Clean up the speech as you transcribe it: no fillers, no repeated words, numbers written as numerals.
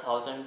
1000